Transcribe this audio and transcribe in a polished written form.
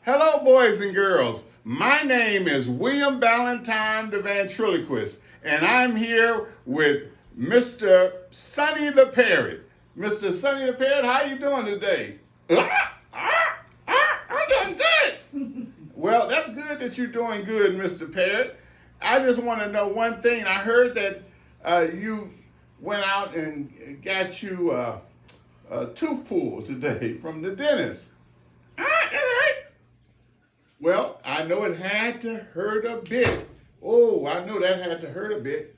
Hello, boys and girls. My name is William Balentine, the Ventriloquist, and I'm here with Mr. Sonny the Parrot. Mr. Sonny the Parrot, how you doing today? I'm doing good. Well, that's good that you're doing good, Mr. Parrot. I just want to know one thing. I heard that you went out and got you a tooth pulled today from the dentist. Well, I know it had to hurt a bit. Oh, I know that had to hurt a bit.